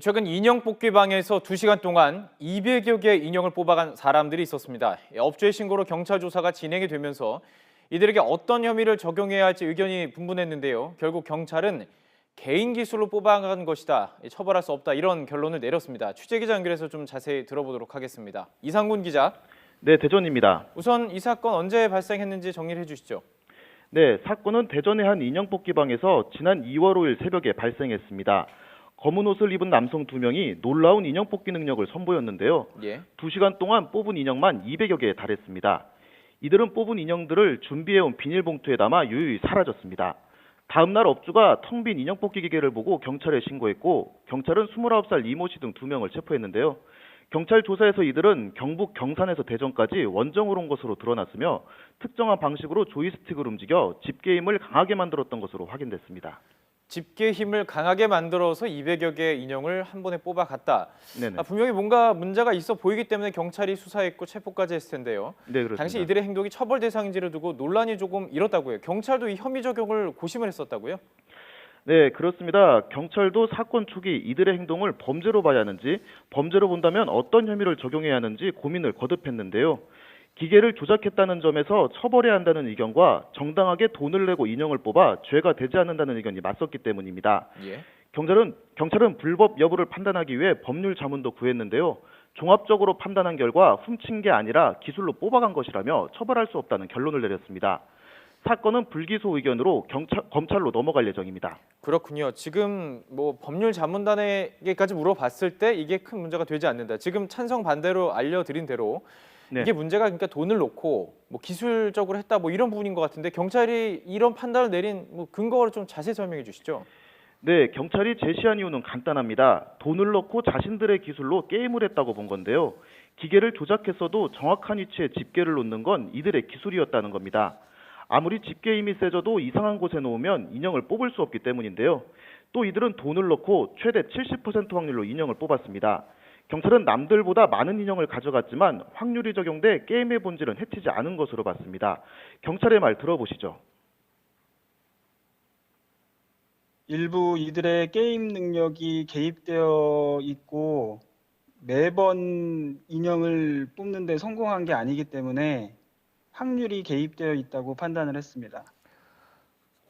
최근 인형 뽑기방에서 2시간 동안 200여 개의 인형을 뽑아간 사람들이 있었습니다. 업주의 신고로 경찰 조사가 진행이 되면서 이들에게 어떤 혐의를 적용해야 할지 의견이 분분했는데요. 결국 경찰은 개인 기술로 뽑아간 것이다, 처벌할 수 없다 이런 결론을 내렸습니다. 취재기자 연결해서 좀 자세히 들어보도록 하겠습니다. 이상군 기자. 네, 대전입니다. 우선 이 사건 언제 발생했는지 정리를 해주시죠. 네, 사건은 대전의 한 인형 뽑기방에서 지난 2월 5일 새벽에 발생했습니다. 검은 옷을 입은 남성 2명이 놀라운 인형 뽑기 능력을 선보였는데요. 2시간 동안 뽑은 인형만 200여 개에 달했습니다. 이들은 뽑은 인형들을 준비해온 비닐봉투에 담아 유유히 사라졌습니다. 다음 날 업주가 텅 빈 인형 뽑기 기계를 보고 경찰에 신고했고, 경찰은 29살 이모 씨 등 2명을 체포했는데요. 경찰 조사에서 이들은 경북 경산에서 대전까지 원정으로 온 것으로 드러났으며, 특정한 방식으로 조이스틱을 움직여 집게 힘을 강하게 만들었던 것으로 확인됐습니다. 집게 힘을 강하게 만들어서 200여 개의 인형을 한 번에 뽑아갔다. 네네. 분명히 뭔가 문제가 있어 보이기 때문에 경찰이 수사했고 체포까지 했을 텐데요. 네, 그렇습니다. 당시 이들의 행동이 처벌 대상인지를 두고 논란이 조금 일었다고요. 경찰도 이 혐의 적용을 고심을 했었다고요? 네, 그렇습니다. 경찰도 사건 초기 이들의 행동을 범죄로 봐야 하는지, 범죄로 본다면 어떤 혐의를 적용해야 하는지 고민을 거듭했는데요. 기계를 조작했다는 점에서 처벌해야 한다는 의견과 정당하게 돈을 내고 인형을 뽑아 죄가 되지 않는다는 의견이 맞섰기 때문입니다. 경찰은 불법 여부를 판단하기 위해 법률 자문도 구했는데요. 종합적으로 판단한 결과 훔친 게 아니라 기술로 뽑아간 것이라며 처벌할 수 없다는 결론을 내렸습니다. 사건은 불기소 의견으로 검찰로 넘어갈 예정입니다. 그렇군요. 지금 법률 자문단에게까지 물어봤을 때 이게 큰 문제가 되지 않는다. 지금 찬성 반대로 알려드린 대로 이게 문제가 그러니까 돈을 놓고 기술적으로 했다 이런 부분인 것 같은데 경찰이 이런 판단을 내린 근거를 좀 자세히 설명해 주시죠. 네, 경찰이 제시한 이유는 간단합니다. 돈을 넣고 자신들의 기술로 게임을 했다고 본 건데요. 기계를 조작했어도 정확한 위치에 집게를 놓는 건 이들의 기술이었다는 겁니다. 아무리 집게 힘이 세져도 이상한 곳에 놓으면 인형을 뽑을 수 없기 때문인데요. 또 이들은 돈을 넣고 최대 70% 확률로 인형을 뽑았습니다. 경찰은 남들보다 많은 인형을 가져갔지만 확률이 적용돼 게임의 본질은 해치지 않은 것으로 봤습니다. 경찰의 말 들어보시죠. 일부 이들의 게임 능력이 개입되어 있고 매번 인형을 뽑는 데 성공한 게 아니기 때문에 확률이 개입되어 있다고 판단을 했습니다.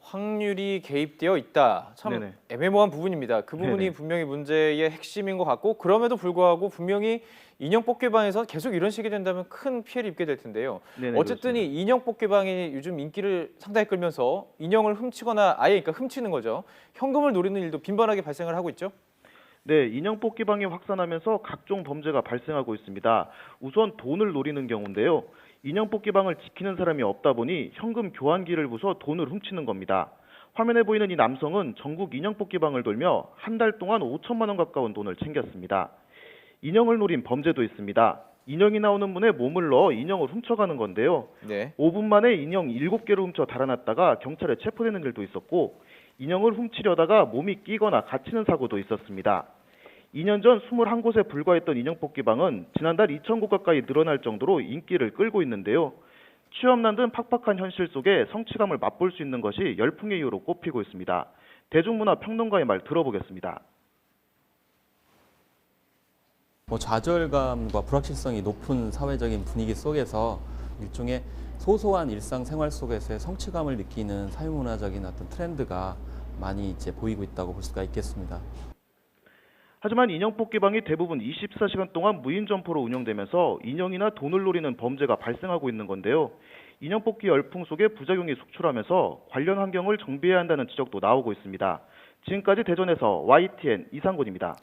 확률이 개입되어 있다. 참 네네. 애매모호한 부분입니다. 그 부분이 네네. 분명히 문제의 핵심인 것 같고 그럼에도 불구하고 분명히 인형 뽑기방에서 계속 이런 식이 된다면 큰 피해를 입게 될 텐데요. 네네, 어쨌든 이 인형 뽑기방이 요즘 인기를 상당히 끌면서 인형을 훔치거나 아예 그러니까 훔치는 거죠. 현금을 노리는 일도 빈번하게 발생을 하고 있죠. 네, 인형 뽑기방이 확산하면서 각종 범죄가 발생하고 있습니다. 우선 돈을 노리는 경우인데요. 인형 뽑기방을 지키는 사람이 없다 보니 현금 교환기를 부숴 돈을 훔치는 겁니다. 화면에 보이는 이 남성은 전국 인형 뽑기방을 돌며 한 달 동안 5천만 원 가까운 돈을 챙겼습니다. 인형을 노린 범죄도 있습니다. 인형이 나오는 문에 몸을 넣어 인형을 훔쳐가는 건데요. 5분 만에 인형 7개를 훔쳐 달아났다가 경찰에 체포되는 일도 있었고, 인형을 훔치려다가 몸이 끼거나 갇히는 사고도 있었습니다. 2년 전 21곳에 불과했던 인형 뽑기방은 지난달 2,000곳 가까이 늘어날 정도로 인기를 끌고 있는데요. 취업난 등 팍팍한 현실 속에 성취감을 맛볼 수 있는 것이 열풍의 이유로 꼽히고 있습니다. 대중문화 평론가의 말 들어보겠습니다. 좌절감과 불확실성이 높은 사회적인 분위기 속에서 일종의 소소한 일상생활 속에서의 성취감을 느끼는 사회문화적인 어떤 트렌드가 많이 이제 보이고 있다고 볼 수가 있겠습니다. 하지만 인형 뽑기방이 대부분 24시간 동안 무인 점포로 운영되면서 인형이나 돈을 노리는 범죄가 발생하고 있는 건데요. 인형 뽑기 열풍 속에 부작용이 속출하면서 관련 환경을 정비해야 한다는 지적도 나오고 있습니다. 지금까지 대전에서 YTN 이상곤입니다.